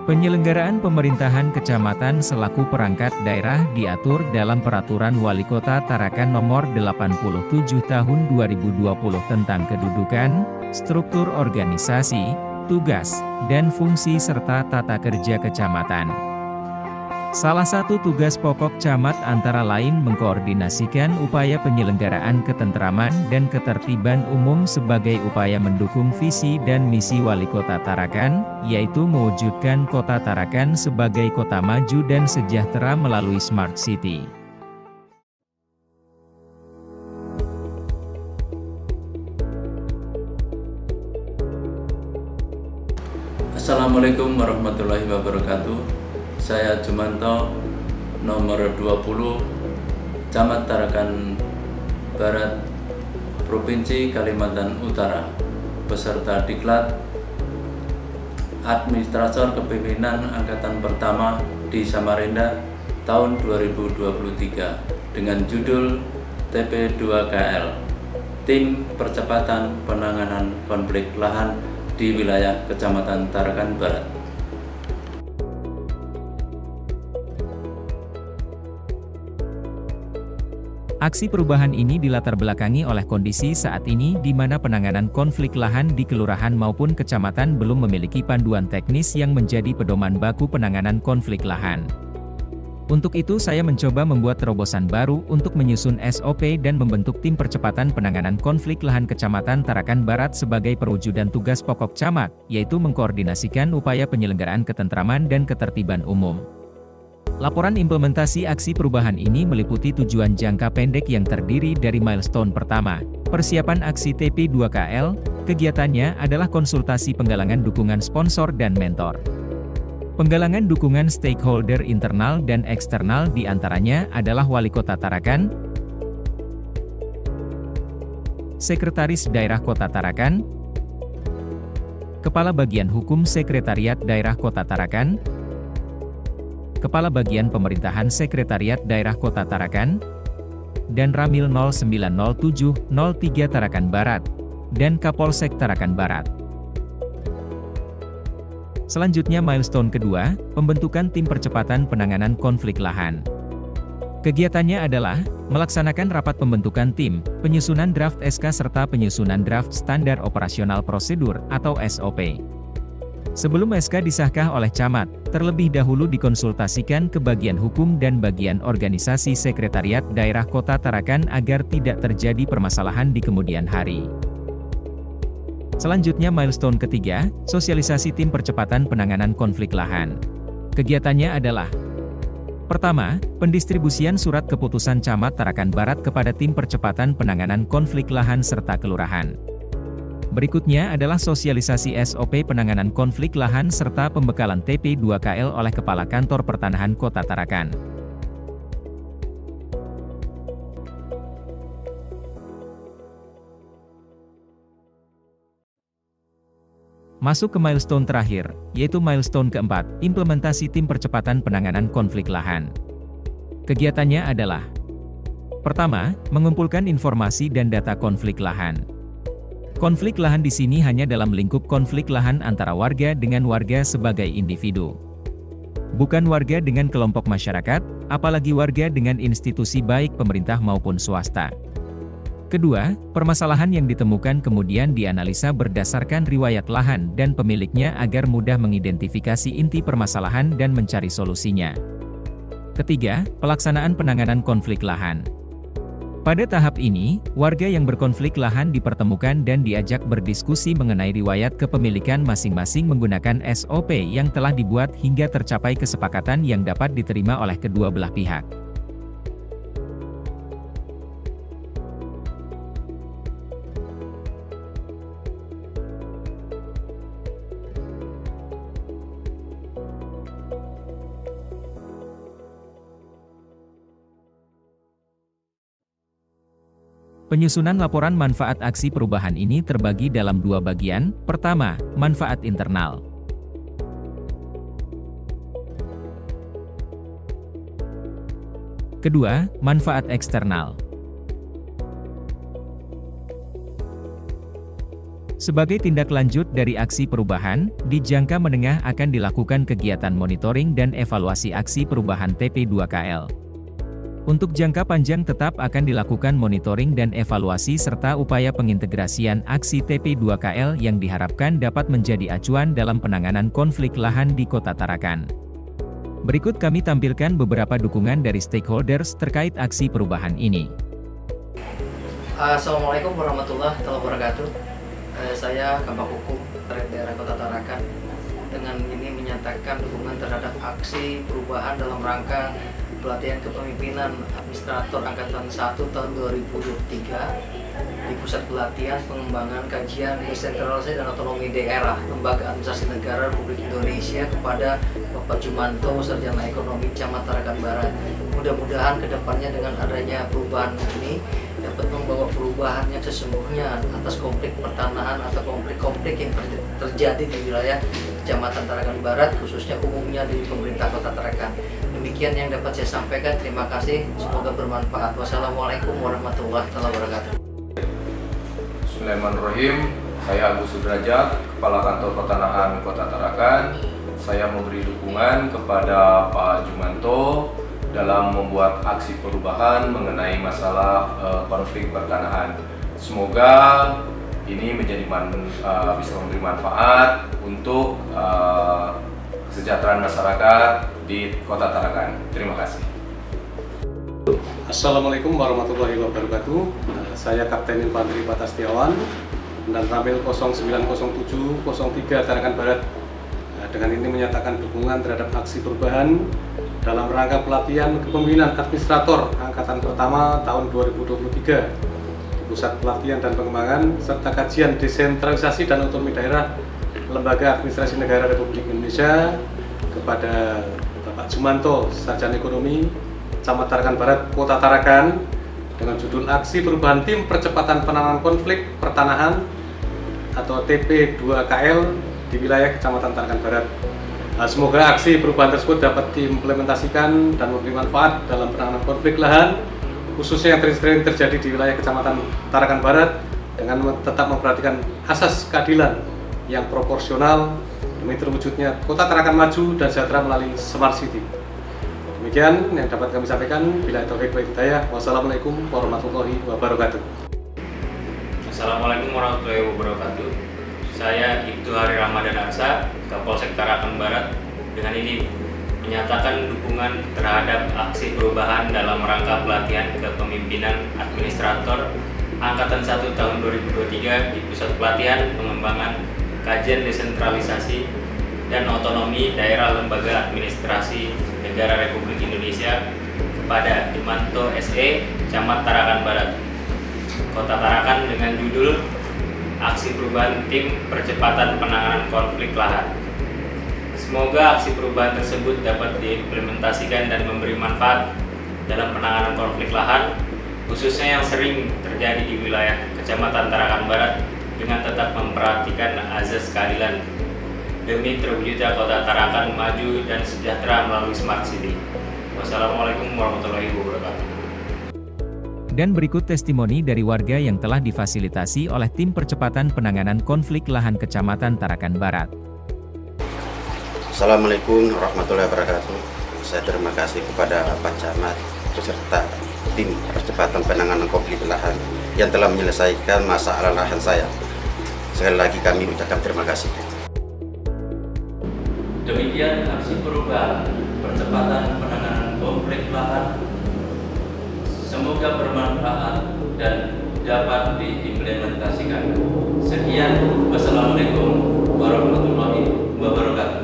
Penyelenggaraan pemerintahan kecamatan selaku perangkat daerah diatur dalam Peraturan Wali Kota Tarakan Nomor 87 Tahun 2020 tentang kedudukan, struktur organisasi, tugas, dan fungsi serta tata kerja kecamatan. Salah satu tugas pokok camat antara lain mengkoordinasikan upaya penyelenggaraan ketentraman dan ketertiban umum sebagai upaya mendukung visi dan misi Wali Kota Tarakan, yaitu mewujudkan Kota Tarakan sebagai kota maju dan sejahtera melalui Smart City. Assalamualaikum warahmatullahi wabarakatuh. Saya Jumanto, nomor 20, Camat Tarakan Barat, Provinsi Kalimantan Utara, beserta Diklat Administrator Kepemimpinan Angkatan Pertama di Samarinda tahun 2023 dengan judul TP2KL, Tim Percepatan Penanganan Konflik Lahan di wilayah Kecamatan Tarakan Barat. Aksi perubahan ini dilatar belakangi oleh kondisi saat ini di mana penanganan konflik lahan di kelurahan maupun kecamatan belum memiliki panduan teknis yang menjadi pedoman baku penanganan konflik lahan. Untuk itu saya mencoba membuat terobosan baru untuk menyusun SOP dan membentuk tim percepatan penanganan konflik lahan Kecamatan Tarakan Barat sebagai perwujudan tugas pokok camat, yaitu mengkoordinasikan upaya penyelenggaraan ketentraman dan ketertiban umum. Laporan implementasi aksi perubahan ini meliputi tujuan jangka pendek yang terdiri dari milestone pertama, persiapan aksi TP2KL, kegiatannya adalah konsultasi penggalangan dukungan sponsor dan mentor. Penggalangan dukungan stakeholder internal dan eksternal diantaranya adalah Wali Kota Tarakan, Sekretaris Daerah Kota Tarakan, Kepala Bagian Hukum Sekretariat Daerah Kota Tarakan, Kepala Bagian Pemerintahan Sekretariat Daerah Kota Tarakan, dan Ramil 090703 Tarakan Barat, dan Kapolsek Tarakan Barat. Selanjutnya milestone kedua, pembentukan tim percepatan penanganan konflik lahan. Kegiatannya adalah, melaksanakan rapat pembentukan tim, penyusunan draft SK serta penyusunan draft standar operasional prosedur atau SOP. Sebelum SK disahkan oleh camat, terlebih dahulu dikonsultasikan ke bagian hukum dan bagian organisasi Sekretariat Daerah Kota Tarakan agar tidak terjadi permasalahan di kemudian hari. Selanjutnya milestone ketiga, sosialisasi tim percepatan penanganan konflik lahan. Kegiatannya adalah: pertama, pendistribusian surat keputusan Camat Tarakan Barat kepada tim percepatan penanganan konflik lahan serta kelurahan. Berikutnya adalah sosialisasi SOP penanganan konflik lahan serta pembekalan TP2KL oleh Kepala Kantor Pertanahan Kota Tarakan. Masuk ke milestone terakhir, yaitu milestone keempat, implementasi tim percepatan penanganan konflik lahan. Kegiatannya adalah: pertama, mengumpulkan informasi dan data konflik lahan. Konflik lahan di sini hanya dalam lingkup konflik lahan antara warga dengan warga sebagai individu. Bukan warga dengan kelompok masyarakat, apalagi warga dengan institusi baik pemerintah maupun swasta. Kedua, permasalahan yang ditemukan kemudian dianalisa berdasarkan riwayat lahan dan pemiliknya agar mudah mengidentifikasi inti permasalahan dan mencari solusinya. Ketiga, pelaksanaan penanganan konflik lahan. Pada tahap ini, warga yang berkonflik lahan dipertemukan dan diajak berdiskusi mengenai riwayat kepemilikan masing-masing menggunakan SOP yang telah dibuat hingga tercapai kesepakatan yang dapat diterima oleh kedua belah pihak. Penyusunan laporan manfaat aksi perubahan ini terbagi dalam dua bagian. Pertama, manfaat internal. Kedua, manfaat eksternal. Sebagai tindak lanjut dari aksi perubahan, di jangka menengah akan dilakukan kegiatan monitoring dan evaluasi aksi perubahan TP2KL. Untuk jangka panjang tetap akan dilakukan monitoring dan evaluasi serta upaya pengintegrasian aksi TP2KL yang diharapkan dapat menjadi acuan dalam penanganan konflik lahan di Kota Tarakan. Berikut kami tampilkan beberapa dukungan dari stakeholders terkait aksi perubahan ini. Assalamualaikum warahmatullahi wabarakatuh. Saya Kabak Hukum Daerah Kota Tarakan dengan ini menyatakan dukungan terhadap aksi perubahan dalam rangka pelatihan kepemimpinan administrator Angkatan 1 tahun 2023 di Pusat Pelatihan Pengembangan Kajian Desentralisasi dan Otonomi Daerah Lembaga Administrasi Negara Republik Indonesia kepada Bapak Jumanto, Sarjana Ekonomi Camat Tarakan Barat. Mudah-mudahan kedepannya dengan adanya perubahan ini dapat membawa perubahan yang sesungguhnya atas konflik pertanahan atau konflik-konflik yang terjadi di wilayah Kecamatan Tarakan Barat, khususnya umumnya di pemerintah Kota Tarakan. Demikian yang dapat saya sampaikan. Terima kasih. Semoga bermanfaat. Wassalamualaikum warahmatullahi wabarakatuh. Bismillahirrahmanirrahim. Saya Agus Sudrajat, Kepala Kantor Pertanahan Kota Tarakan. Saya memberi dukungan kepada Pak Jumanto dalam membuat aksi perubahan mengenai masalah konflik pertanahan. Semoga ini bisa memberi manfaat untuk kesejahteraan masyarakat di Kota Tarakan. Terima kasih. Assalamualaikum warahmatullahi wabarakatuh. Saya Kapten Infanteri Patastiawan dan Ramil 090703 Tarakan Barat. Dengan ini menyatakan dukungan terhadap aksi perubahan dalam rangka pelatihan kepemimpinan administrator Angkatan Pertama tahun 2023 di Pusat Pelatihan dan Pengembangan serta Kajian Desentralisasi dan Otonomi Daerah Lembaga Administrasi Negara Republik Indonesia kepada Bapak Jumanto, Sarjana Ekonomi Camat Tarakan Barat, Kota Tarakan, dengan judul Aksi Perubahan Tim Percepatan Penanganan Konflik Pertanahan atau TP2KL di wilayah Kecamatan Tarakan Barat. Semoga aksi perubahan tersebut dapat diimplementasikan dan memberi manfaat dalam penanganan konflik lahan, khususnya yang sering terjadi di wilayah Kecamatan Tarakan Barat, dengan tetap memperhatikan asas keadilan yang proporsional demi terwujudnya Kota Tarakan maju dan sejahtera melalui Smart City. Demikian yang dapat kami sampaikan. Bila taufiq wal hidayah. Wassalamualaikum warahmatullahi wabarakatuh. Assalamualaikum warahmatullahi wabarakatuh. Saya Ibtu Hari Ramadan Arsa, Kapolsek Tarakan Barat, dengan ini menyatakan dukungan terhadap aksi perubahan dalam rangka pelatihan kepemimpinan administrator Angkatan 1 tahun 2023 di Pusat Pelatihan Pengembangan Kajian Desentralisasi dan Otonomi Daerah Lembaga Administrasi Negara Republik Indonesia kepada Jumanto SE, Camat Tarakan Barat, Kota Tarakan, dengan judul Aksi Perubahan Tim Percepatan Penanganan Konflik Lahan. Semoga aksi perubahan tersebut dapat diimplementasikan dan memberi manfaat dalam penanganan konflik lahan, khususnya yang sering terjadi di wilayah Kecamatan Tarakan Barat, dengan tetap memperhatikan azas keadilan demi terwujudnya Kota Tarakan maju dan sejahtera melalui Smart City. Wassalamualaikum warahmatullahi wabarakatuh. Dan berikut testimoni dari warga yang telah difasilitasi oleh Tim Percepatan Penanganan Konflik Lahan Kecamatan Tarakan Barat. Assalamualaikum warahmatullahi wabarakatuh. Saya terima kasih kepada Pak Camat beserta Tim Percepatan Penanganan Konflik Lahan yang telah menyelesaikan masalah lahan saya. Sekali lagi kami ucapkan terima kasih. Demikian aksi perubahan percepatan penanganan konflik lahan. Semoga bermanfaat dan dapat diimplementasikan. Sekian, wassalamualaikum warahmatullahi wabarakatuh.